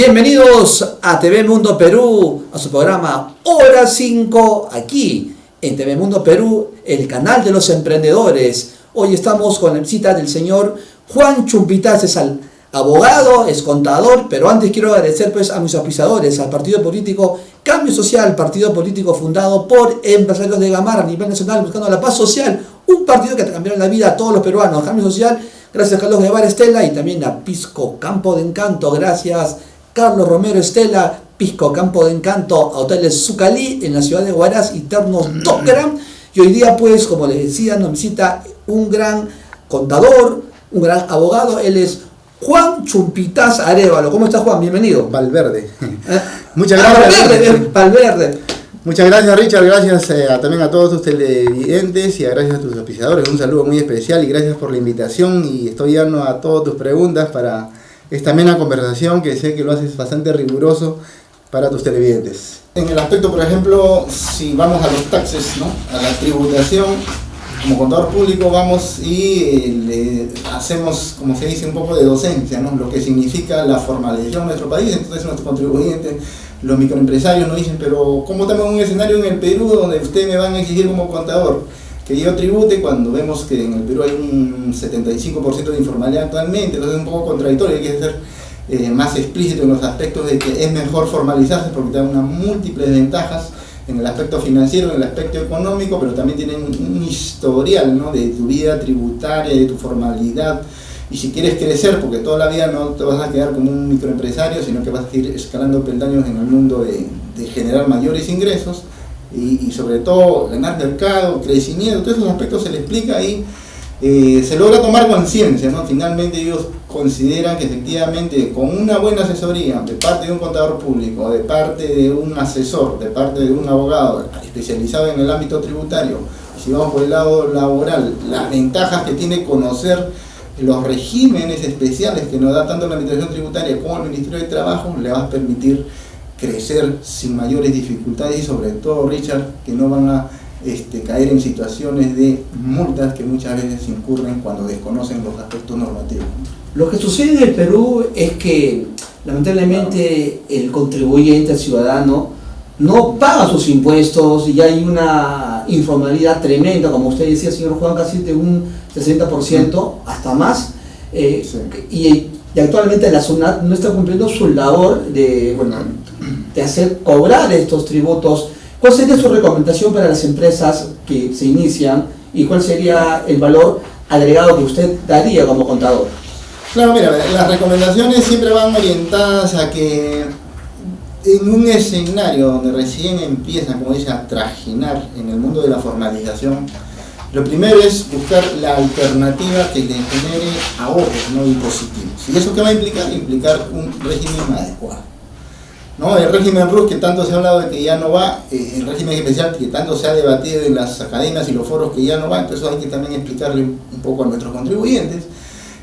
Bienvenidos a TV Mundo Perú, a su programa Hora 5, aquí en TV Mundo Perú, el canal de los emprendedores. Hoy estamos con la visita del señor Juan Chumpitaz, es abogado, es contador, pero antes quiero agradecer a mis auspiciadores, al partido político Cambio Social, partido político fundado por empresarios de Gamarra a nivel nacional buscando la paz social, un partido que cambiará la vida a todos los peruanos. Cambio Social, gracias a Carlos Guevara Estela, y también a Pisco Campo de Encanto, gracias Carlos Romero Estela, Pisco Campo de Encanto, a Hoteles Zucalí en la ciudad de Huaraz y Ternos Docgram. Y hoy día, pues, como les decía, nos visita un gran contador, un gran abogado. Él es Juan Chumpitaz Arévalo. ¿Cómo estás, Juan? Bienvenido. Valverde. Muchas gracias. Valverde. Muchas gracias, Richard. Gracias también a todos tus televidentes y gracias a tus auspiciadores. Un saludo muy especial y gracias por la invitación. Y estoy dando a todas tus preguntas para esta amena conversación que sé que lo haces bastante riguroso para tus televidentes. En el aspecto, por ejemplo, si vamos a los taxes, ¿no? A la tributación, como contador público vamos y le hacemos, como se dice, un poco de docencia, ¿no? Lo que significa la formalización en nuestro país. Entonces nuestros contribuyentes, los microempresarios nos dicen, pero ¿cómo estamos en un escenario en el Perú donde ustedes me van a exigir como contador que yo tribute cuando vemos que en el Perú hay un 75% de informalidad actualmente? Entonces es un poco contradictorio, hay que ser más explícito en los aspectos de que es mejor formalizarse porque te da unas múltiples ventajas en el aspecto financiero, en el aspecto económico, pero también tienen un historial, ¿no? De tu vida tributaria, de tu formalidad. Y si quieres crecer, porque toda la vida no te vas a quedar como un microempresario, sino que vas a ir escalando peldaños en el mundo de generar mayores ingresos y sobre todo ganar mercado, crecimiento, todos esos aspectos se le explica ahí. Se logra tomar conciencia, ¿no? Finalmente ellos consideran que efectivamente con una buena asesoría de parte de un contador público, de parte de un asesor, de parte de un abogado especializado en el ámbito tributario, si vamos por el lado laboral, las ventajas que tiene conocer los regímenes especiales que nos da tanto la Administración Tributaria como el Ministerio de Trabajo, le va a permitir crecer sin mayores dificultades y sobre todo, Richard, que no van a caer en situaciones de multas que muchas veces incurren cuando desconocen los aspectos normativos. Lo que sucede en el Perú es que lamentablemente el contribuyente, el ciudadano, no paga sus impuestos y hay una informalidad tremenda, como usted decía, señor Juan, casi de un 60%, hasta más. Y actualmente la SUNAT no está cumpliendo su labor de hacer cobrar estos tributos. ¿Cuál sería su recomendación para las empresas que se inician y cuál sería el valor agregado que usted daría como contador? Claro, mira, las recomendaciones siempre van orientadas a que en un escenario donde recién empiezan, como dice, a trajinar en el mundo de la formalización, lo primero es buscar la alternativa que le genere ahorros no impositivos. ¿Y eso qué va a implicar? Implicar un régimen adecuado, ¿no? El régimen RUS que tanto se ha hablado de que ya no va, el régimen especial que tanto se ha debatido en las academias y los foros que ya no va, entonces hay que también explicarle un poco a nuestros contribuyentes.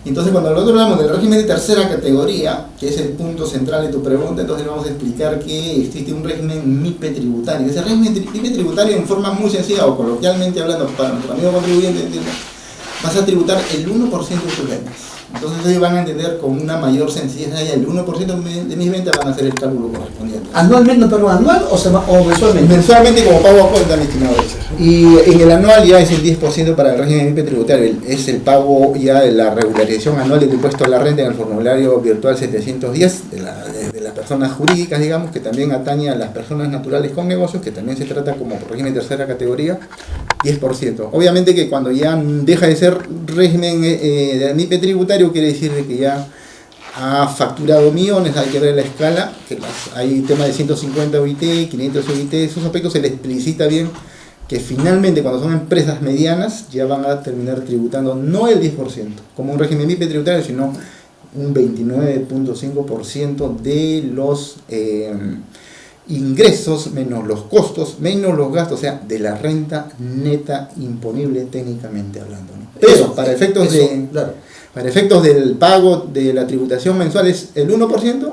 Entonces cuando nosotros hablamos del régimen de tercera categoría, que es el punto central de tu pregunta, entonces vamos a explicar que existe un régimen MIPE tributario. Ese régimen MIPE tributario, en forma muy sencilla o coloquialmente hablando para nuestro amigo contribuyente, vas a tributar el 1% de tus ventas. Entonces ellos van a entender con una mayor sencillez, el 1% de mis ventas van a hacer el cálculo correspondiente. ¿Anualmente, pero anual o mensualmente? Mensualmente como pago a cuenta, mi estimado Richard. Y en el anual ya es el 10% para el régimen MIPE tributario, es el pago ya de la regularización anual del impuesto a la renta en el formulario virtual 710 de las personas jurídicas, digamos, que también atañe a las personas naturales con negocios, que también se trata como régimen de tercera categoría, 10%. Obviamente que cuando ya deja de ser régimen de MIPE tributario, quiere decir que ya ha facturado millones, hay que ver la escala, que hay temas de 150 OIT, 500 OIT, esos aspectos se les explicita bien, que finalmente cuando son empresas medianas ya van a terminar tributando no el 10%, como un régimen MIPE tributario, sino un 29.5% de los ingresos menos los costos, menos los gastos, o sea, de la renta neta imponible técnicamente hablando, ¿no? Pero para efectos para efectos del pago de la tributación mensual es el 1%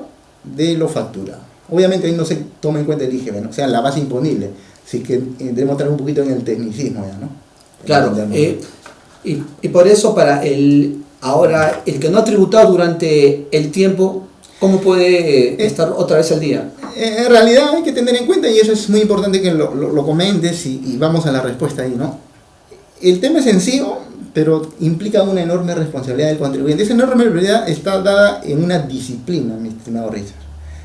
de lo facturado. Obviamente ahí no se toma en cuenta el IGB, ¿no? O sea, la base imponible, así que debemos entrar un poquito en el tecnicismo ya, ¿no? Claro, y por eso ahora el que no ha tributado durante el tiempo ¿Cómo puede estar otra vez al día? En realidad hay que tener en cuenta, y eso es muy importante que lo comentes y vamos a la respuesta ahí, ¿no? El tema es sencillo, pero implica una enorme responsabilidad del contribuyente. Esa enorme responsabilidad está dada en una disciplina, mi estimado Richard.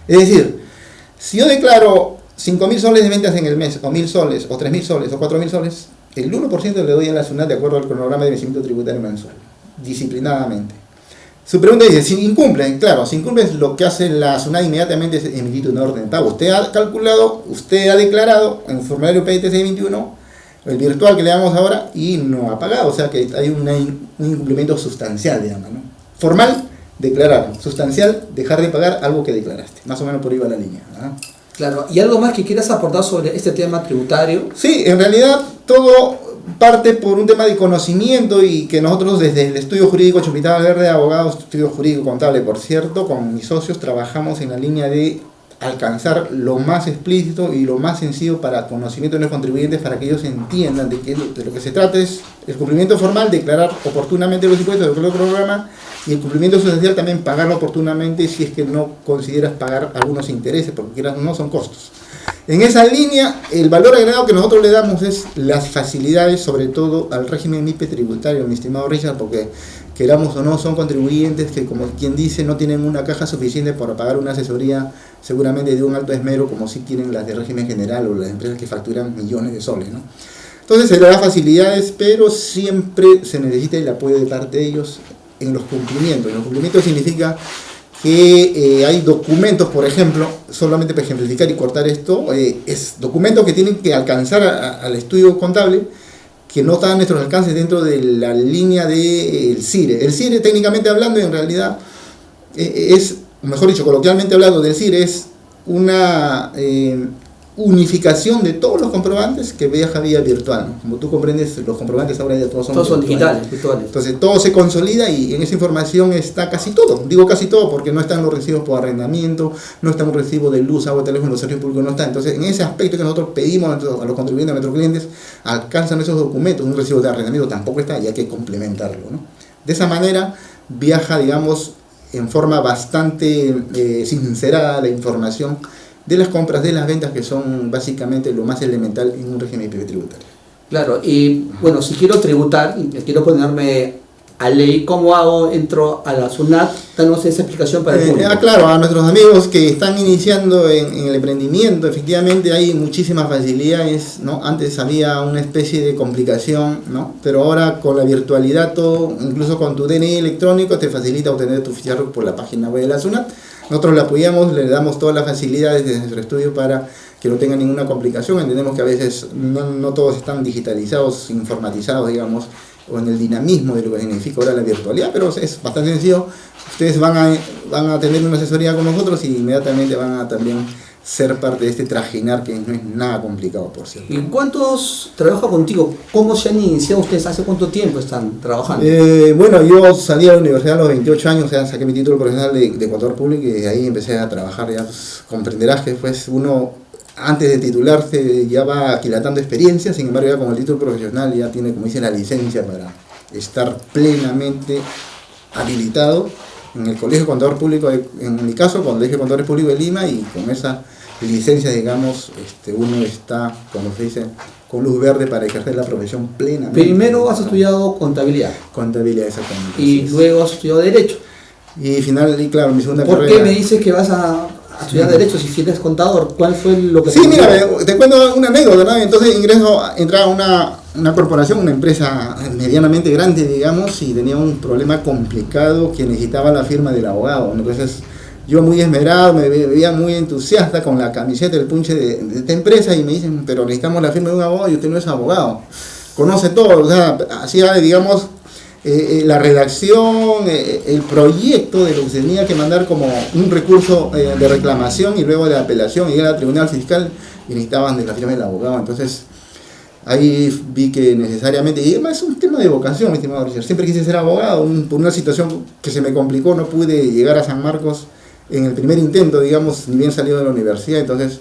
Es decir, si yo declaro 5.000 soles de ventas en el mes, o 1.000 soles, o 3.000 soles, o 4.000 soles, el 1% le doy a la SUNAT de acuerdo al cronograma de vencimiento tributario mensual, disciplinadamente. Su pregunta dice, si incumplen, claro, si incumplen, lo que hace la SUNAT inmediatamente es emitir una orden de pago. Usted ha calculado, usted ha declarado en el formulario PIT 621, el virtual que le damos ahora, y no ha pagado, o sea que hay un incumplimiento sustancial, digamos, ¿no? Formal, declarar; sustancial, dejar de pagar algo que declaraste. Más o menos por ahí va la línea, ¿no? Claro, ¿y algo más que quieras aportar sobre este tema tributario? Sí, en realidad todo parte por un tema de conocimiento, y que nosotros desde el estudio jurídico Chumpita Valverde, abogados, estudio jurídico contable, por cierto, con mis socios trabajamos en la línea de alcanzar lo más explícito y lo más sencillo para conocimiento de los contribuyentes, para que ellos entiendan de lo que se trata es el cumplimiento formal, declarar oportunamente los impuestos de acuerdo al programa, y el cumplimiento sustancial también pagarlo oportunamente si es que no consideras pagar algunos intereses, porque no son costos. En esa línea, el valor agregado que nosotros le damos es las facilidades, sobre todo al régimen MIPE tributario, mi estimado Richard, porque queramos o no, son contribuyentes que, como quien dice, no tienen una caja suficiente para pagar una asesoría seguramente de un alto esmero, como si tienen las de régimen general o las empresas que facturan millones de soles, ¿no? Entonces se le da facilidades, pero siempre se necesita el apoyo de parte de ellos en los cumplimientos. En los cumplimientos significa que hay documentos, por ejemplo, solamente para ejemplificar y cortar esto, es documentos que tienen que alcanzar al estudio contable, que no están a nuestros alcances dentro de la línea del CIRE. El CIRE, técnicamente hablando, en realidad es, mejor dicho, coloquialmente hablando, del CIRE es una unificación de todos los comprobantes que viaja vía virtual, ¿no? Como tú comprendes, los comprobantes ahora ya todos son digitales, virtuales. Entonces todo se consolida, y en esa información está casi todo. Digo casi todo porque no están los recibos por arrendamiento, no están los recibos de luz, agua, teléfono, los servicios públicos, no están. Entonces, en ese aspecto que nosotros pedimos a los contribuyentes, a nuestros clientes, alcanzan esos documentos. Un recibo de arrendamiento tampoco está, y hay que complementarlo, ¿no? De esa manera viaja, digamos, en forma bastante sincerada la información de las compras, de las ventas, que son básicamente lo más elemental en un régimen tributario. Claro, y bueno, si quiero tributar, y quiero ponerme a ley, ¿cómo hago? Entro a la SUNAT, danos esa explicación para el público. Claro, a nuestros amigos que están iniciando en el emprendimiento, efectivamente hay muchísimas facilidades, ¿no? Antes había una especie de complicación, ¿no? Pero ahora con la virtualidad, todo, incluso con tu DNI electrónico, te facilita obtener tu ficha por la página web de la SUNAT. Nosotros le apoyamos, le damos todas las facilidades desde nuestro estudio para que no tenga ninguna complicación. Entendemos que a veces no todos están digitalizados, informatizados, digamos, o en el dinamismo de lo que significa ahora la virtualidad, pero es bastante sencillo. Ustedes van a tener una asesoría con nosotros, y inmediatamente van a también ser parte de este trajinar, que no es nada complicado, por cierto. ¿Y cuántos trabajan contigo? ¿Cómo se han iniciado ustedes? ¿Hace cuánto tiempo están trabajando? Bueno, yo salí a la universidad a los 28 años, o sea, saqué mi título profesional de contador público, y de ahí empecé a trabajar. Ya pues, comprenderás que después uno, antes de titularse, ya va aquilatando experiencia. Sin embargo, ya con el título profesional ya tiene, como dice, la licencia para estar plenamente habilitado en el Colegio de Contador Público, en mi caso, con el Colegio de Contadores Públicos de Lima, y con esa licencia, digamos, uno está, como se dice, con luz verde para ejercer la profesión plenamente. Primero has estudiado contabilidad. Contabilidad, exactamente. Y luego has estudiado Derecho. Y claro, mi segunda carrera. ¿Por qué me dices que vas a estudiar Derecho si eres contador? ¿Cuál fue lo que... Sí, mira, te cuento una anécdota, ¿no? Entonces entraba una corporación, una empresa medianamente grande, digamos, y tenía un problema complicado que necesitaba la firma del abogado. Entonces yo, muy esmerado, me veía muy entusiasta con la camiseta, el punche de esta empresa, y me dicen, pero necesitamos la firma de un abogado, y usted no es abogado, conoce todo. O sea, hacía, digamos, la redacción, el proyecto de lo que se tenía que mandar como un recurso de reclamación y luego de apelación, y era al tribunal fiscal, y necesitaban de la firma del abogado. Entonces ahí vi que necesariamente, y además es un tema de vocación, mi estimado Richard, siempre quise ser abogado. Por una situación que se me complicó, no pude llegar a San Marcos en el primer intento, digamos, ni bien salido de la universidad. Entonces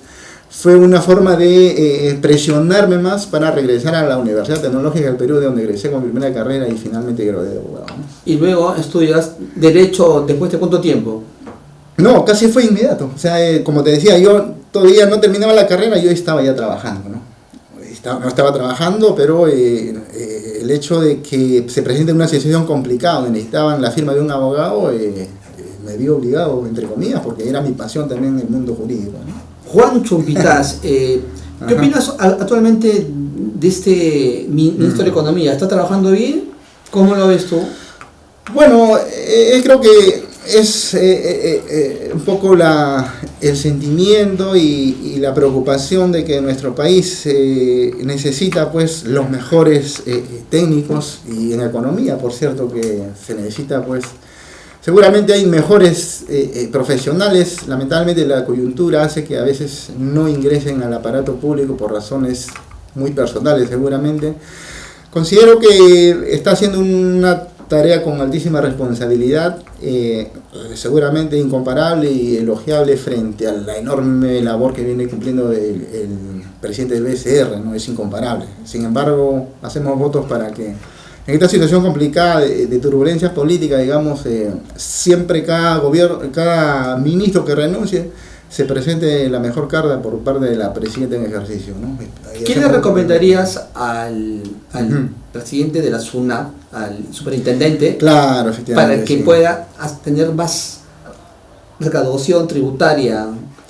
fue una forma de presionarme más para regresar a la Universidad Tecnológica del Perú, de donde egresé con mi primera carrera y finalmente gradué de abogado, ¿no? Y luego estudias Derecho, ¿después de cuánto tiempo? No, casi fue inmediato. O sea, como te decía, yo todavía no terminaba la carrera, yo estaba ya trabajando, ¿no? No estaba trabajando, pero el hecho de que se presente una situación complicada donde necesitaban la firma de un abogado, me vi obligado, entre comillas, porque era mi pasión también en el mundo jurídico, ¿no? Juan Chumpitaz, ¿qué opinas actualmente de este ministro de Economía? ¿Está trabajando bien? ¿Cómo lo ves tú? Bueno, creo que es un poco el sentimiento y la preocupación de que nuestro país necesita pues los mejores técnicos, y en economía, por cierto, que se necesita pues, seguramente hay mejores profesionales. Lamentablemente la coyuntura hace que a veces no ingresen al aparato público por razones muy personales seguramente. Considero que está haciendo una tarea con altísima responsabilidad, seguramente incomparable y elogiable frente a la enorme labor que viene cumpliendo el presidente del BCR, ¿no? Es incomparable. Sin embargo, hacemos votos para que en esta situación complicada de turbulencias políticas, digamos, siempre cada ministro que renuncie se presente la mejor carta por parte de la presidenta en ejercicio, ¿no? ¿Qué le recomendarías al presidente de la SUNAT, al superintendente, claro, efectivamente, para que sí, pueda tener más recaudación tributaria?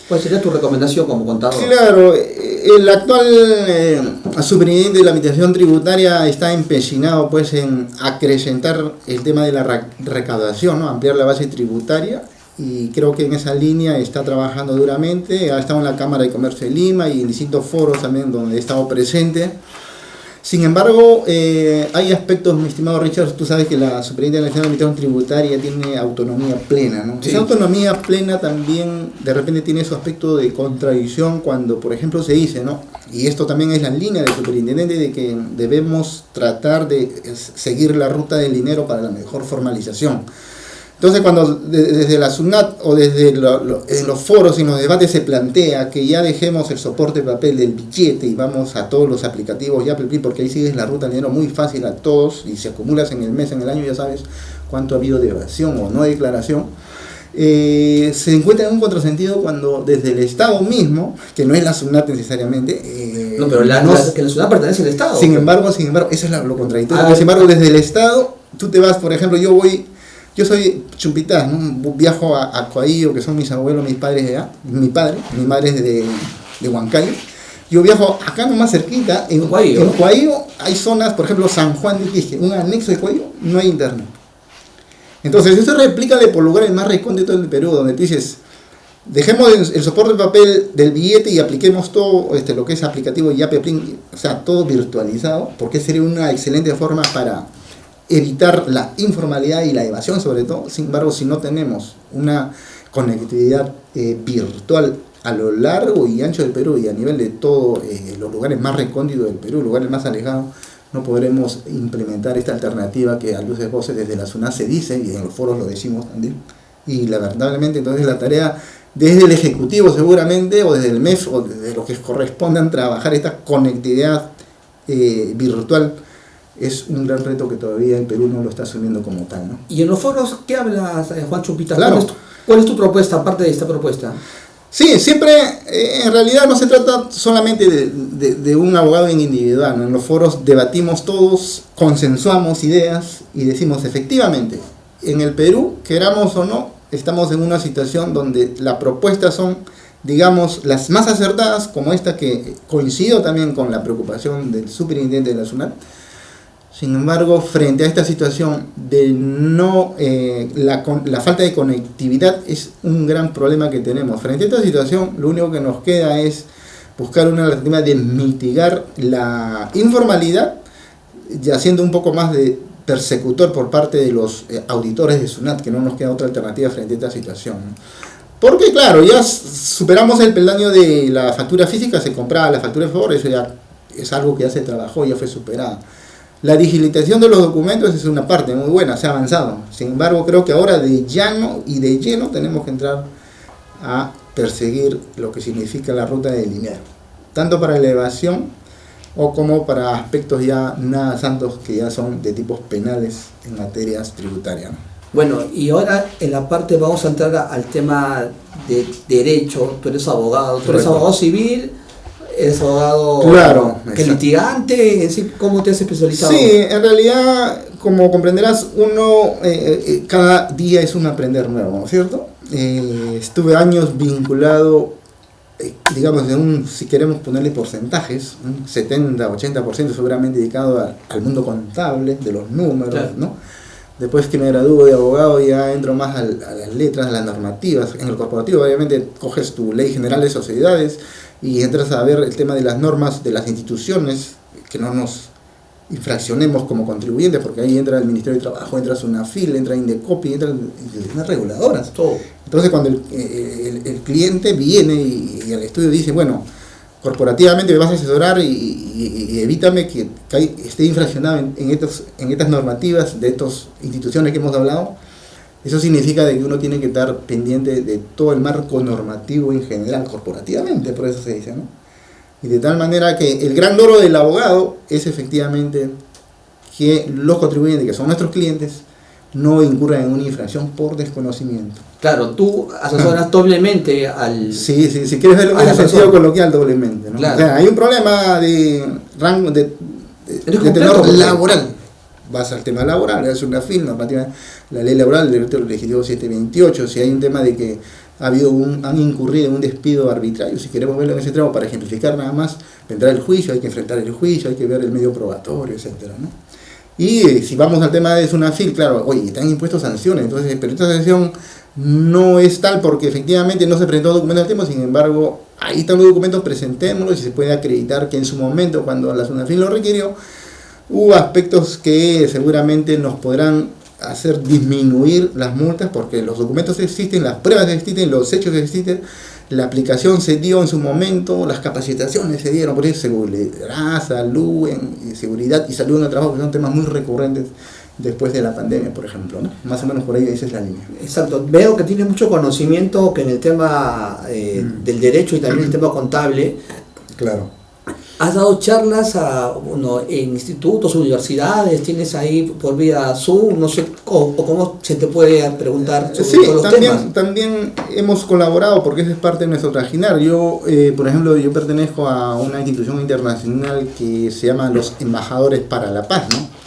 ¿Cuál sería tu recomendación como contador? Claro, el actual superintendente de la administración tributaria está empecinado pues en acrecentar el tema de la recaudación, ¿no? Ampliar la base tributaria, y creo que en esa línea está trabajando duramente. Ha estado en la Cámara de Comercio de Lima y en distintos foros también donde he estado presente. Sin embargo, hay aspectos, mi estimado Richard, tú sabes que la Superintendencia de la Administración Tributaria tiene autonomía plena, ¿no? Sí. Esa autonomía plena también de repente tiene su aspecto de contradicción cuando, por ejemplo, se dice, ¿no? Y esto también es la línea del superintendente, de que debemos tratar de seguir la ruta del dinero para la mejor formalización. Entonces, cuando desde la SUNAT o desde en los foros y en los debates se plantea que ya dejemos el soporte de papel del billete y vamos a todos los aplicativos ya, porque ahí sigues la ruta del dinero muy fácil a todos y si acumulas en el mes, en el año, ya sabes cuánto ha habido de evasión o no declaración, se encuentra en un contrasentido cuando desde el Estado mismo, que no es la SUNAT necesariamente, no, pero que la SUNAT pertenece al Estado. Sin embargo, eso es lo contradictorio. Sin embargo, desde el Estado, tú te vas, por ejemplo, yo soy Chumpitaz, ¿no? Viajo a Coaillo, que son mis abuelos, mis padres de allá, mi madre es de Huancayo. Yo viajo acá nomás cerquita, en Coaillo hay zonas, por ejemplo, San Juan de Quisque, un anexo de Coaillo, no hay internet. Entonces, eso replícale por lugares más recónditos del Perú, donde tú dices, dejemos el soporte de papel del billete y apliquemos todo lo que es aplicativo Yape, o sea, todo virtualizado, porque sería una excelente forma para evitar la informalidad y la evasión, sobre todo. Sin embargo, si no tenemos una conectividad virtual a lo largo y ancho del Perú y a nivel de todos los lugares más recónditos del Perú, lugares más alejados, no podremos implementar esta alternativa que a luz de voces desde la SUNAT se dice, y en los foros lo decimos también. Y lamentablemente entonces la tarea desde el Ejecutivo seguramente, o desde el MEF, o desde los que correspondan trabajar esta conectividad virtual, es un gran reto que todavía el Perú no lo está asumiendo como tal, ¿no? ¿Y en los foros qué hablas, Juan Chumpitaz? Claro. ¿Cuál es tu propuesta, aparte de esta propuesta? Sí, siempre, en realidad no se trata solamente de un abogado en individual, ¿no? En los foros debatimos todos, consensuamos ideas y decimos, efectivamente, en el Perú, queramos o no, estamos en una situación donde las propuestas son, digamos, las más acertadas, como esta que coincido también con la preocupación del superintendente de la SUNAT. Sin embargo, frente a esta situación de la falta de conectividad es un gran problema que tenemos. Frente a esta situación, lo único que nos queda es buscar una alternativa de mitigar la informalidad, ya siendo un poco más de persecutor por parte de los auditores de SUNAT, que no nos queda otra alternativa frente a esta situación. Porque claro, ya superamos el peldaño de la factura física, se compraba la factura de favor, eso ya es algo que ya se trabajó, ya fue superado. La digitalización de los documentos es una parte muy buena, se ha avanzado. Sin embargo, creo que ahora de lleno tenemos que entrar a perseguir lo que significa la ruta del dinero, tanto para la evasión o como para aspectos ya nada santos que ya son de tipos penales en materias tributarias, ¿no? Bueno, y ahora en la parte vamos a entrar al tema de derecho. Tú eres abogado, tú eres Correcto. abogado civil, eres abogado Claro, que exacto. litigante, en sí, ¿cómo te has especializado? Sí, en realidad, como comprenderás, uno cada día es un aprender nuevo, ¿no es cierto? Estuve años vinculado, digamos, si queremos ponerle porcentajes, un 70-80% seguramente dedicado al mundo contable, de los números, Claro. ¿no? Después que me gradúo de abogado ya entro más a las letras, a las normativas. En el corporativo obviamente coges tu ley general de sociedades y entras a ver el tema de las normas de las instituciones, que no nos infraccionemos como contribuyentes, porque ahí entra el Ministerio de Trabajo, entra SUNAFIL, entra INDECOPI, entra las reguladoras. Todo. Entonces cuando el cliente viene y al estudio dice, bueno, corporativamente me vas a asesorar y evítame que esté infraccionado en estas normativas de estas instituciones que hemos hablado, eso significa de que uno tiene que estar pendiente de todo el marco normativo en general, corporativamente, por eso se dice, ¿no? Y de tal manera que el gran logro del abogado es efectivamente que los contribuyentes, que son nuestros clientes, no incurran en una infracción por desconocimiento. Claro, tú asesoras doblemente al... Sí, si quieres verlo en el sentido coloquial, doblemente, ¿no? Claro. O sea, hay un problema de rango de tenor laboral. Vas al tema laboral, es una firma, la ley laboral, el decreto legislativo 728, si hay un tema de que han incurrido en un despido arbitrario, si queremos verlo en ese tramo para ejemplificar nada más, vendrá el juicio, hay que enfrentar el juicio, hay que ver el medio probatorio, etcétera, ¿no? Y si vamos al tema de SUNAFIL, claro, oye, están impuestos sanciones, entonces, pero esta sanción no es tal porque efectivamente no se presentó documento al tiempo, sin embargo, ahí están los documentos, presentémoslos y se puede acreditar que en su momento, cuando la SUNAFIL lo requirió, hubo aspectos que seguramente nos podrán hacer disminuir las multas porque los documentos existen, las pruebas existen, los hechos existen, la aplicación se dio en su momento, las capacitaciones se dieron, por eso seguridad, salud, seguridad y salud en el trabajo, que son temas muy recurrentes después de la pandemia, por ejemplo, ¿no? Más o menos por ahí esa es la línea. Exacto, veo que tienes mucho conocimiento que en el tema del derecho y también el tema contable. Claro. Has dado charlas en institutos, universidades, tienes ahí por vía Zoom, no sé, o cómo se te puede preguntar sobre Sí, todos los temas. también hemos colaborado porque esa es parte de nuestro trajinar. Yo, por ejemplo, yo pertenezco a una institución internacional que se llama los Embajadores para la Paz, ¿no?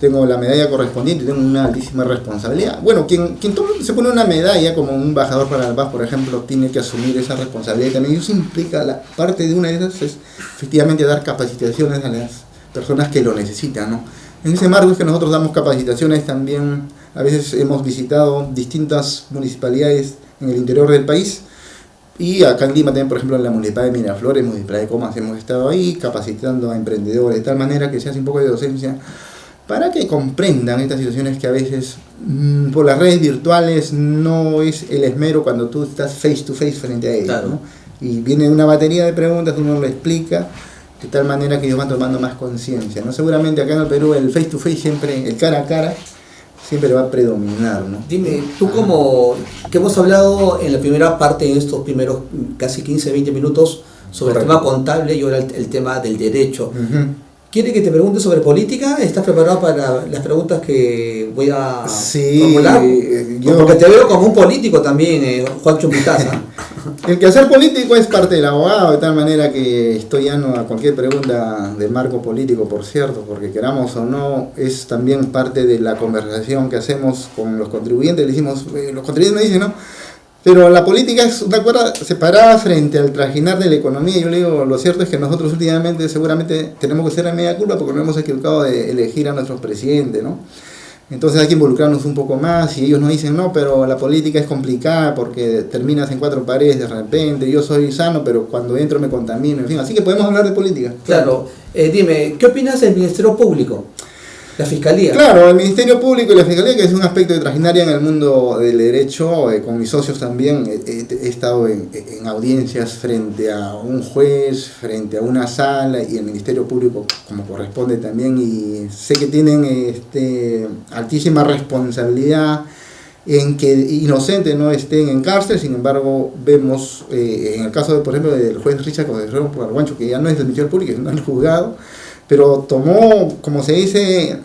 Tengo la medalla correspondiente y tengo una altísima responsabilidad. Bueno, quien se pone una medalla como un embajador para la paz, por ejemplo, tiene que asumir esa responsabilidad también. Eso implica, parte de una de esas es efectivamente dar capacitaciones a las personas que lo necesitan, ¿no? En ese marco es que nosotros damos capacitaciones también. A veces hemos visitado distintas municipalidades en el interior del país. Y acá en Lima también, por ejemplo, en la Municipalidad de Miraflores, Municipalidad de Comas, hemos estado ahí capacitando a emprendedores de tal manera que se hace un poco de docencia para que comprendan estas situaciones que a veces por las redes virtuales no es el esmero cuando tú estás face to face frente a ellos, Claro. ¿no? Y viene una batería de preguntas, uno lo explica de tal manera que ellos van tomando más conciencia, ¿no? Seguramente acá en el Perú el face to face siempre, el cara a cara, siempre va a predominar, ¿no? Dime, tú como que hemos hablado en la primera parte de estos primeros casi 15-20 minutos sobre Correcto. el tema contable y ahora el tema del derecho. Uh-huh. ¿Quiere que te pregunte sobre política? ¿Estás preparado para las preguntas que voy a formular? Porque te veo como un político también, Juancho Mitaza. El quehacer político es parte del abogado, de tal manera que estoy llano a cualquier pregunta de marco político, por cierto, porque queramos o no, es también parte de la conversación que hacemos con los contribuyentes. Le decimos, los contribuyentes me dicen, ¿no? Pero la política es una cuerda separada frente al trajinar de la economía. Yo le digo, lo cierto es que nosotros últimamente seguramente tenemos que ser a media culpa porque nos hemos equivocado de elegir a nuestros presidentes, ¿no? Entonces hay que involucrarnos un poco más y ellos nos dicen, no, pero la política es complicada porque terminas en cuatro paredes de repente, yo soy sano, pero cuando entro me contamino, en fin, así que podemos hablar de política. Claro, dime, ¿qué opinas del Ministerio Público? La Fiscalía. Claro, el Ministerio Público y la Fiscalía, que es un aspecto de trajinaria en el mundo del derecho, con mis socios también he estado en audiencias frente a un juez, frente a una sala y el Ministerio Público como corresponde también, y sé que tienen altísima responsabilidad en que inocentes no estén en cárcel. Sin embargo, vemos en el caso, por ejemplo, del juez Richard Concepción Guancho, que ya no es del Ministerio Público, sino del juzgado, pero tomó, como se dice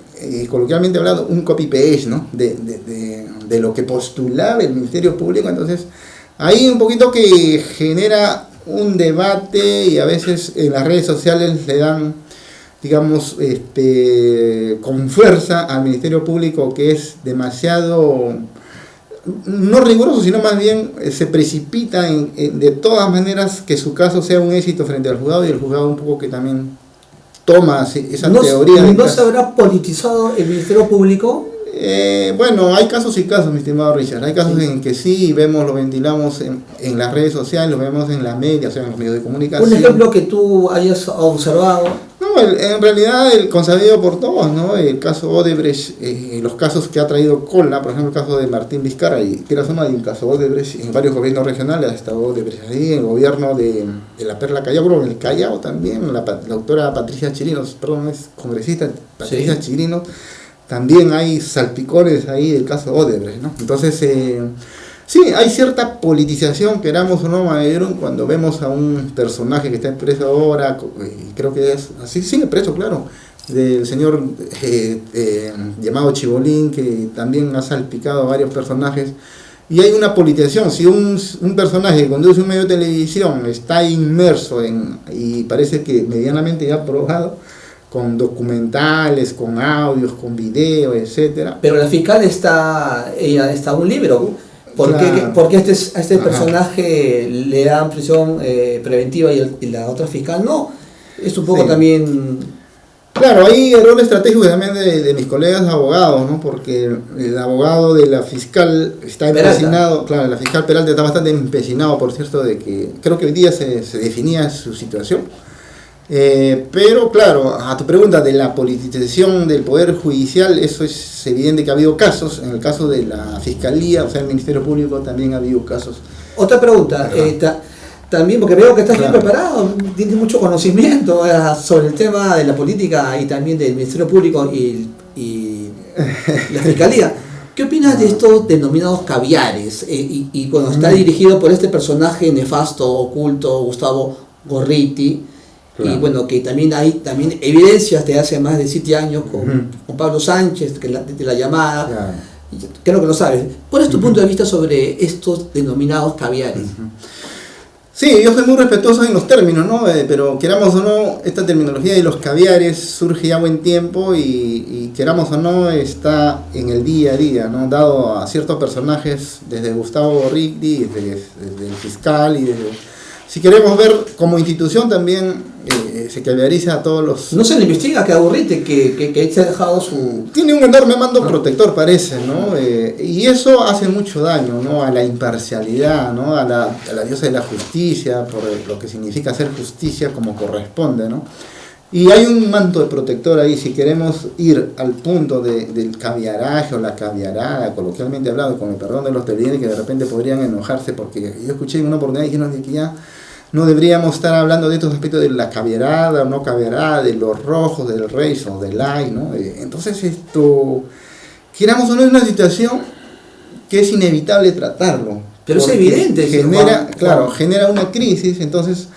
coloquialmente hablado, un copy-paste, ¿no? de de lo que postulaba el Ministerio Público. Entonces, ahí un poquito que genera un debate y a veces en las redes sociales le dan, digamos, con fuerza al Ministerio Público, que es demasiado, no riguroso, sino más bien se precipita de todas maneras que su caso sea un éxito frente al juzgado, y el juzgado un poco que también toma esa teoría. ¿No se habrá politizado el Ministerio Público? Bueno, hay casos y casos, mi estimado Richard. Hay casos en que sí vemos, lo ventilamos en las redes sociales, lo vemos en la media, o sea, en los medios de comunicación. Un ejemplo que tú hayas observado. No, en realidad el consabido por todos, ¿no? El caso Odebrecht, los casos que ha traído cola, por ejemplo el caso de Martín Vizcarra, y que era zona de un caso Odebrecht en varios gobiernos regionales, ha estado Odebrecht ahí, en el gobierno de la Perla Callao, creo, en el Callao también, la doctora Patricia Chirinos, perdón, es congresista, Patricia Chirinos. También hay salpicones ahí del caso Odebrecht, ¿no? Entonces, sí, hay cierta politización, queramos o no, Maedrón, cuando vemos a un personaje que está preso ahora, creo que es así, sigue preso, claro, del señor llamado Chibolín, que también ha salpicado a varios personajes, y hay una politización. Si un personaje que conduce un medio de televisión está inmerso y parece que medianamente ya probado, con documentales, con audios, con videos, etcétera. Pero la fiscal está un libro. ¿Por qué a este personaje le dan prisión preventiva y la otra fiscal no? Es un poco también... Claro, hay error estratégico también de mis colegas abogados, ¿no? Porque el abogado de la fiscal está empecinado, claro, la fiscal Peralta está bastante empecinado, por cierto, de que creo que hoy día se definía su situación. Pero claro, a tu pregunta de la politización del Poder Judicial, eso es evidente que ha habido casos. En el caso de la Fiscalía, o sea, el Ministerio Público, también ha habido casos. Otra pregunta, también porque veo que estás bien preparado, tienes mucho conocimiento sobre el tema de la política y también del Ministerio Público y la Fiscalía. ¿Qué opinas de estos denominados caviares? Y cuando está dirigido por este personaje nefasto, oculto, Gustavo Gorriti, y bueno, que también hay evidencias de hace más de 7 años con Pablo Sánchez, de la llamada, creo que lo sabes. ¿Cuál es tu punto de vista sobre estos denominados caviares? Sí, yo soy muy respetuoso en los términos, ¿no? Pero queramos o no, esta terminología de los caviares surge ya buen tiempo y queramos o no está en el día a día, ¿no? Dado a ciertos personajes, desde Gustavo Gorriti, desde el fiscal y desde... Si queremos ver como institución también se caviariza a todos los... No se le investiga que a Gorriti que se ha dejado su... Tiene un enorme mando protector, parece, ¿no? Y eso hace mucho daño, ¿no? A la imparcialidad, ¿no? A la diosa de la justicia, por lo que significa hacer justicia como corresponde, ¿no? Y hay un manto de protector ahí. Si queremos ir al punto del caviaraje o la caviarada, coloquialmente hablado, con el perdón de los televidentes que de repente podrían enojarse, porque yo escuché en una oportunidad y dijeron que ya no deberíamos estar hablando de estos aspectos de la caviarada o no caviarada, de los rojos, del rey o del ay, ¿no? Entonces queramos o no, es una situación que es inevitable tratarlo. Pero es evidente. Genera una crisis. Entonces,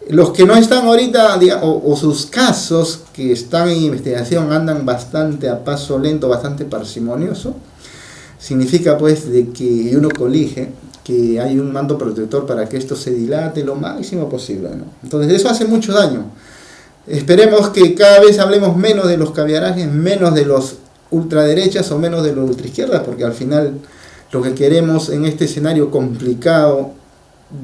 los que no están ahorita, o sus casos que están en investigación andan bastante a paso lento, bastante parsimonioso, significa pues de que uno colige que hay un mando protector para que esto se dilate lo máximo posible, ¿no? Entonces eso hace mucho daño. Esperemos que cada vez hablemos menos de los caviarajes, menos de los ultraderechas o menos de los ultraizquierdas, porque al final lo que queremos en este escenario complicado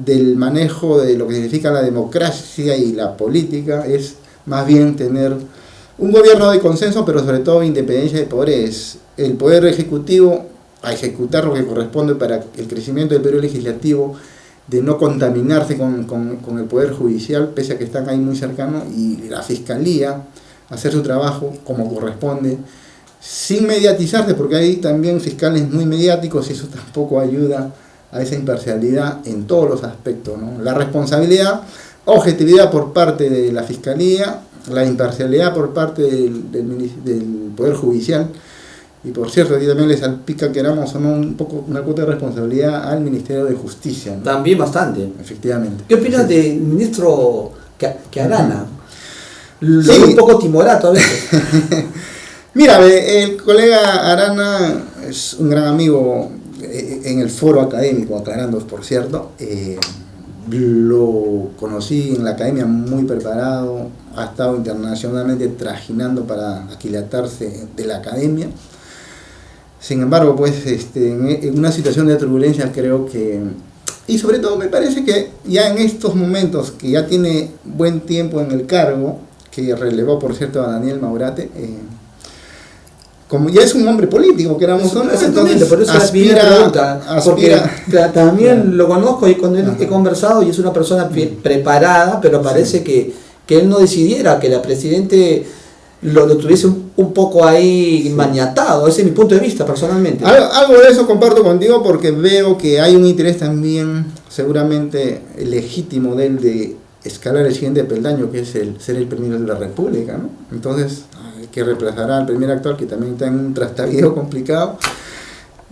del manejo de lo que significa la democracia y la política es más bien tener un gobierno de consenso, pero sobre todo independencia de poderes. El poder ejecutivo a ejecutar lo que corresponde para el crecimiento del periodo legislativo, de no contaminarse con el poder judicial, pese a que están ahí muy cercanos, y la fiscalía hacer su trabajo como corresponde, sin mediatizarse, porque hay también fiscales muy mediáticos y eso tampoco ayuda a esa imparcialidad en todos los aspectos, ¿no? La responsabilidad, objetividad por parte de la Fiscalía, la imparcialidad por parte del Poder Judicial, y por cierto, aquí también le salpica, queramos o no, un poco una cuota de responsabilidad al Ministerio de Justicia, ¿no? También bastante. Efectivamente. ¿Qué opinas del ministro que Arana? Sí. Un poco timorato a veces. Mira, el colega Arana es un gran amigo en el foro académico, aclarando por cierto. Lo conocí en la academia muy preparado, ha estado internacionalmente trajinando para aquilatarse de la academia. Sin embargo, pues en una situación de turbulencia creo que, y sobre todo me parece que ya en estos momentos que ya tiene buen tiempo en el cargo, que relevó por cierto a Daniel Maurate, como ya es un hombre político, que éramos hombres, entonces por eso aspira, también lo conozco y con él he conversado y es una persona preparada, pero parece que él no decidiera, que la presidente lo tuviese un poco ahí maniatado. Ese es mi punto de vista personalmente. Algo de eso comparto contigo porque veo que hay un interés también seguramente legítimo de él de escalar el siguiente peldaño, que es ser el primero de la República, ¿no? Entonces, que reemplazará al primer actual, que también está en un trastabillo complicado.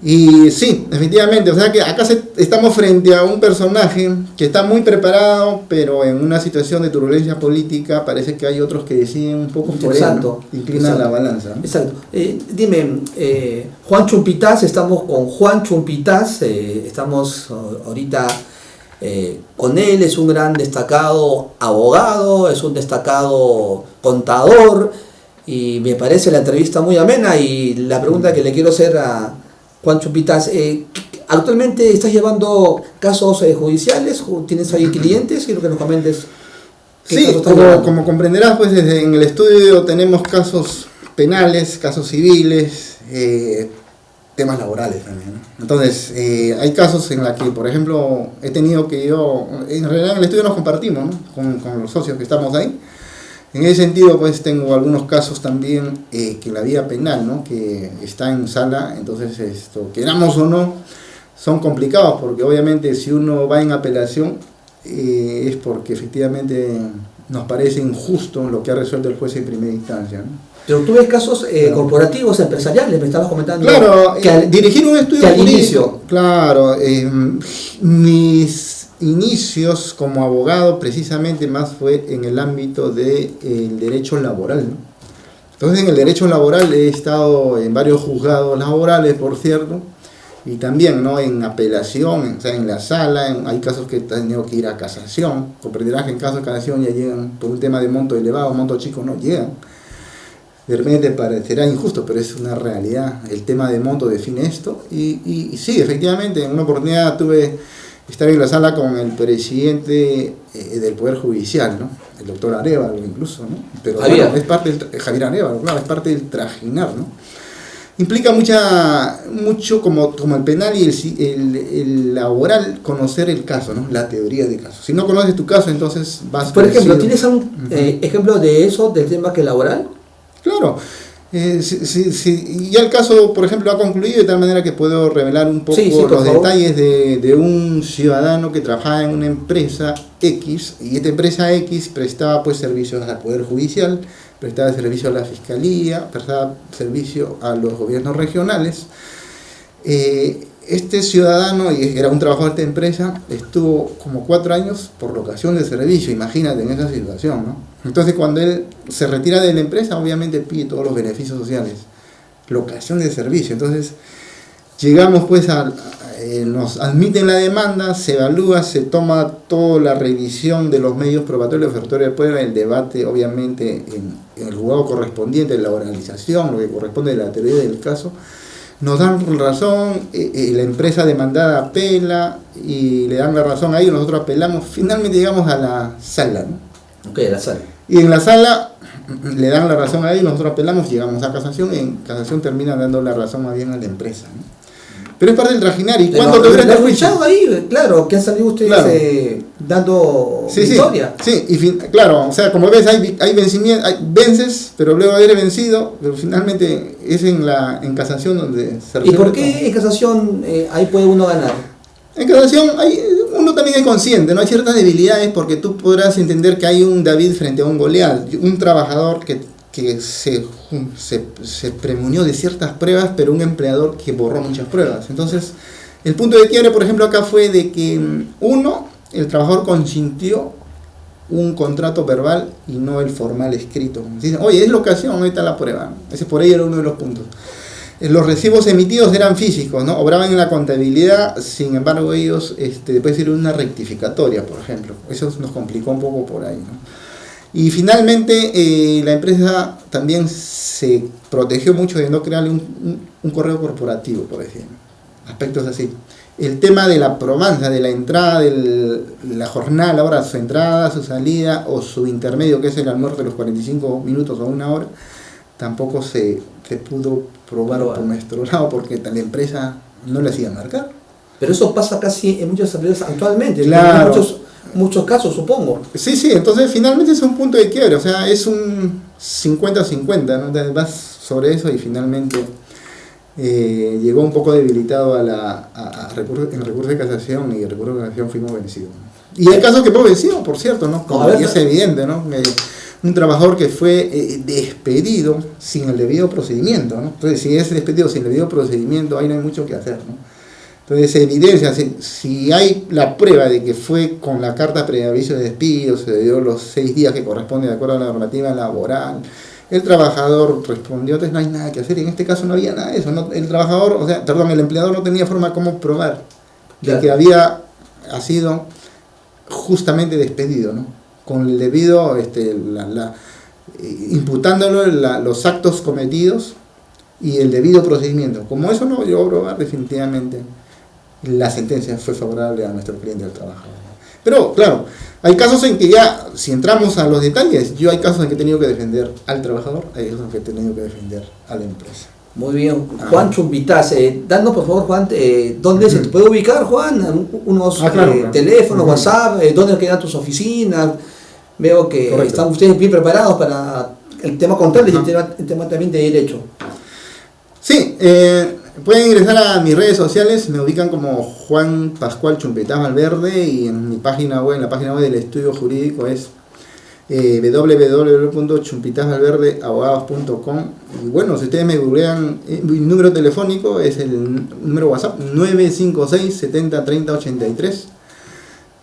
Y sí, efectivamente, o sea que acá estamos frente a un personaje que está muy preparado, pero en una situación de turbulencia política parece que hay otros que deciden un poco por él, ¿no? Inclinan la balanza, ¿no? Exacto. Dime, Juan Chumpitaz, estamos con Juan Chumpitaz, estamos ahorita con él, es un gran destacado abogado, es un destacado contador, y me parece la entrevista muy amena, y la pregunta que le quiero hacer a Juan Chumpitaz, actualmente estás llevando casos judiciales, tienes ahí clientes, quiero que nos comentes. Sí, como comprenderás, pues en el estudio tenemos casos penales, casos civiles, temas laborales también, ¿no? Entonces, hay casos en los que, por ejemplo, he tenido que en realidad en el estudio nos compartimos, ¿no? con los socios que estamos ahí. En ese sentido, pues tengo algunos casos también que la vía penal, ¿no? Que está en sala, entonces queramos o no, son complicados, porque obviamente si uno va en apelación es porque efectivamente nos parece injusto lo que ha resuelto el juez en primera instancia, ¿no? Pero tú ves casos corporativos, empresariales, me estabas comentando. Claro, dirigir un estudio al jurídico, inicio. Claro, mis inicios como abogado precisamente más fue en el ámbito del derecho laboral, ¿no? Entonces en el derecho laboral he estado en varios juzgados laborales, por cierto, y también, ¿no? En apelación, o sea, en la sala, hay casos que he tenido que ir a casación. Comprenderás que en caso de casación ya llegan por un tema de monto elevado, monto chico no llegan. De repente parecerá injusto, pero es una realidad. El tema de monto define esto. Y sí, efectivamente, en una oportunidad estar en la sala con el presidente del Poder Judicial, ¿no? El doctor Arévalo incluso, ¿no? Pero bueno, es parte Javier Arévalo, claro, es parte del trajinar, ¿no? Implica mucho como el penal y el laboral, conocer el caso, ¿no? La teoría de caso. Si no conoces tu caso, entonces vas... Por ejemplo, ¿tienes algún ejemplo de eso, del tema que laboral? Claro. Ya el caso, por ejemplo, ha concluido de tal manera que puedo revelar un poco los detalles de un ciudadano que trabajaba en una empresa X, y esta empresa X prestaba pues servicios al Poder Judicial, prestaba servicio a la Fiscalía, prestaba servicio a los gobiernos regionales. Este ciudadano, y era un trabajador de esta empresa, estuvo como 4 años por locación de servicio, imagínate en esa situación, ¿no? Entonces cuando él se retira de la empresa, obviamente pide todos los beneficios sociales, locación de servicio. Entonces llegamos pues nos admiten la demanda, se evalúa, se toma toda la revisión de los medios probatorios, ofertorios de prueba, el debate obviamente en el juzgado correspondiente, la oralización, lo que corresponde a la teoría del caso. Nos dan razón, la empresa demandada apela y le dan la razón a ellos, nosotros apelamos, finalmente llegamos a la sala, ¿no? Ok, a la sala. Y en la sala le dan la razón a ellos, nosotros apelamos, llegamos a casación, y en casación termina dando la razón más bien a la empresa, ¿no? Pero es parte del trajinar. ¿Y cuándo te hubieras escuchado ahí? Claro, que han salido ustedes dando victoria. Sí, claro, o sea, como ves, hay vencimiento, vences, pero luego de haber vencido, pero finalmente es en casación donde se resuelve. ¿Y por qué en casación ahí puede uno ganar? En casación uno también es consciente, ¿no? Hay ciertas debilidades, porque tú podrás entender que hay un David frente a un Goliat, un trabajador que se premunió de ciertas pruebas, pero un empleador que borró muchas pruebas. Entonces, el punto de quiebre, por ejemplo, acá fue de que el trabajador consintió un contrato verbal y no el formal escrito. Dicen, oye, es locación, ahí está la prueba, ¿no? Ese por ahí era uno de los puntos. Los recibos emitidos eran físicos, ¿no? Obraban en la contabilidad, sin embargo ellos después hicieron una rectificatoria, por ejemplo. Eso nos complicó un poco por ahí, ¿no? Y finalmente la empresa también se protegió mucho de no crearle un correo corporativo, por ejemplo. Aspectos así. El tema de la probanza, de la entrada, de la jornada, la hora, su entrada, su salida o su intermedio, que es el almuerzo de los 45 minutos o una hora, tampoco se pudo probar por nuestro lado porque la empresa no le hacía marcar. Pero eso pasa casi en muchas empresas actualmente, claro. En muchos casos, supongo. Sí, entonces finalmente es un punto de quiebre, o sea, es un 50-50, ¿no? Entonces vas sobre eso y finalmente llegó un poco debilitado en el recurso de casación, y el recurso de casación fuimos vencidos. Y el caso que hemos vencido, por cierto, ¿no? Como es evidente, ¿no? Un trabajador que fue despedido sin el debido procedimiento, ¿no? Entonces, si es despedido sin el debido procedimiento, ahí no hay mucho que hacer, ¿no? Entonces, se evidencia, si hay la prueba de que fue con la carta preaviso de despido, se dio los 6 días que corresponde de acuerdo a la normativa laboral, el trabajador respondió, entonces no hay nada que hacer, y en este caso no había nada de eso, ¿no? El empleador no tenía forma como probar de que había sido justamente despedido, ¿no? Con el debido, imputándolo los actos cometidos y el debido procedimiento. Como eso no llegó a probar, definitivamente la sentencia fue favorable a nuestro cliente del trabajador. Pero claro, hay casos en que ya, si entramos a los detalles, hay casos en que he tenido que defender al trabajador, hay casos en que he tenido que defender a la empresa. Muy bien, Juan Chumbitaz, danos por favor, Juan, ¿dónde se te puede ubicar, Juan? Unos teléfonos, WhatsApp, ¿dónde quedan tus oficinas? Veo que correcto, están ustedes bien preparados para el tema contable y el tema también de derecho. Sí, pueden ingresar a mis redes sociales, me ubican como Juan Pascual Chumbitaz Valverde, y en mi página web, en la página web del estudio jurídico es www.chumbitazvalverdeabogados.com. Y bueno, si ustedes me googlean, mi número telefónico es el número WhatsApp 956 70 30 83.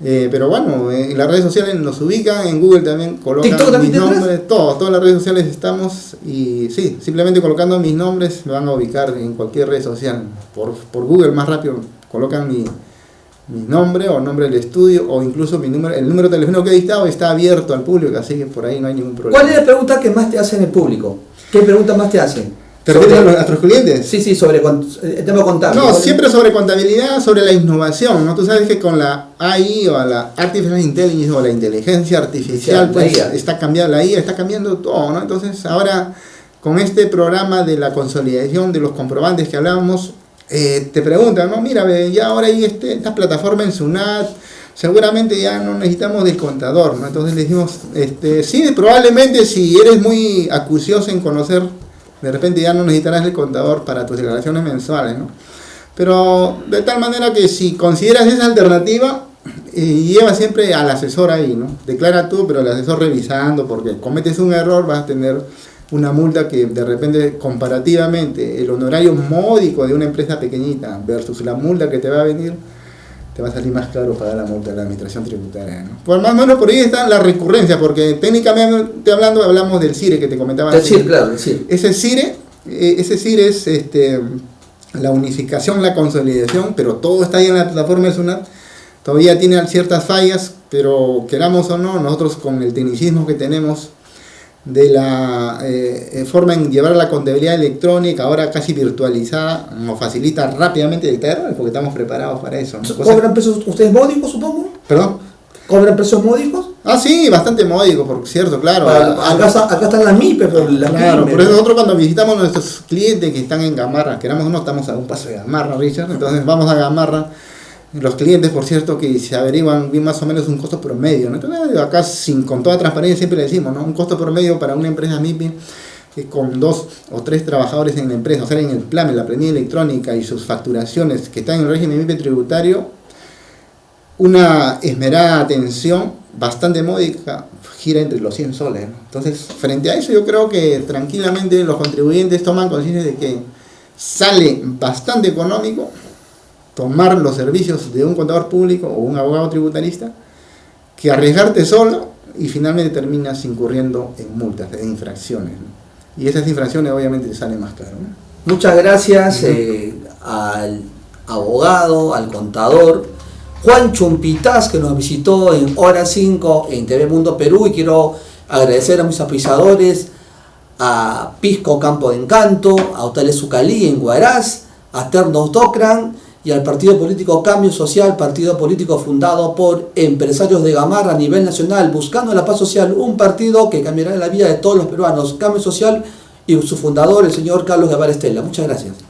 Pero bueno, en las redes sociales nos ubican, en Google también colocan mis nombres, todas las redes sociales estamos, y sí, simplemente colocando mis nombres me van a ubicar en cualquier red social. Por Google más rápido colocan mi nombre o nombre del estudio, o incluso el número de teléfono que he dictado está abierto al público, así que por ahí no hay ningún problema. ¿Cuál es la pregunta que más te hacen el público? ¿Qué preguntas más te hacen? ¿Te refieres a nuestros clientes? Sí, sobre el tema contable. No, siempre sobre contabilidad, sobre la innovación, ¿no? Tú sabes que con la AI o la Artificial Intelligence o la inteligencia artificial, pues está cambiando, la IA está cambiando todo, ¿no? Entonces ahora con este programa de la consolidación de los comprobantes que hablábamos, te preguntan, ¿no? Mira, ya ahora hay esta plataforma en SUNAT, seguramente ya no necesitamos del contador, ¿no? Entonces le decimos, sí, probablemente si eres muy acucioso en conocer, de repente ya no necesitarás el contador para tus declaraciones mensuales, ¿no? Pero de tal manera que si consideras esa alternativa, lleva siempre al asesor ahí, ¿no? Declara tú, pero el asesor revisando, porque cometes un error, vas a tener una multa que de repente comparativamente el honorario módico de una empresa pequeñita versus la multa que te va a venir, te va a salir más caro pagar la multa de la administración tributaria, ¿no? Pues más o menos por ahí está la recurrencia, porque técnicamente hablando hablamos del CIRE que te comentaba. El CIRE, claro, el CIRE. Ese CIRE es la unificación, la consolidación, pero todo está ahí en la plataforma de SUNAT. Todavía tiene ciertas fallas, pero queramos o no, nosotros con el tecnicismo que tenemos de la forma en llevar la contabilidad electrónica, ahora casi virtualizada, nos facilita rápidamente detectar errores porque estamos preparados para eso, ¿no? ¿Cobran precios ustedes módicos, supongo? ¿Perdón? ¿Cobran precios módicos? Ah, sí, bastante módicos, por cierto, claro. Acá están las MIPE, pero las claro, MIPE. Por eso nosotros cuando visitamos a nuestros clientes que están en Gamarra, queramos o no, estamos a un paso de Gamarra, Richard, entonces vamos a Gamarra. Los clientes, por cierto, que se averiguan bien más o menos un costo promedio, ¿no? Entonces, acá con toda transparencia siempre le decimos, ¿no? Un costo promedio para una empresa MIPI con 2 o 3 trabajadores en la empresa, o sea, en el plan, en la planilla electrónica y sus facturaciones que están en el régimen MIPI tributario, una esmerada atención bastante módica gira entre los 100 soles, ¿no? Entonces, frente a eso yo creo que tranquilamente los contribuyentes toman conciencia de que sale bastante económico tomar los servicios de un contador público o un abogado tributarista que arriesgarte solo y finalmente terminas incurriendo en multas, en infracciones, ¿no? Y esas infracciones obviamente salen más caro, ¿no? Muchas gracias al abogado, al contador Juan Chumpitaz, que nos visitó en Hora 5 en TV Mundo Perú, y quiero agradecer a mis auspiciadores, a Pisco Campo de Encanto, a Hoteles Ucalí en Huaraz, a Ternos Docran y al partido político Cambio Social, partido político fundado por empresarios de Gamarra a nivel nacional, buscando la paz social, un partido que cambiará la vida de todos los peruanos. Cambio Social y su fundador, el señor Carlos Guevara Estela. Muchas gracias.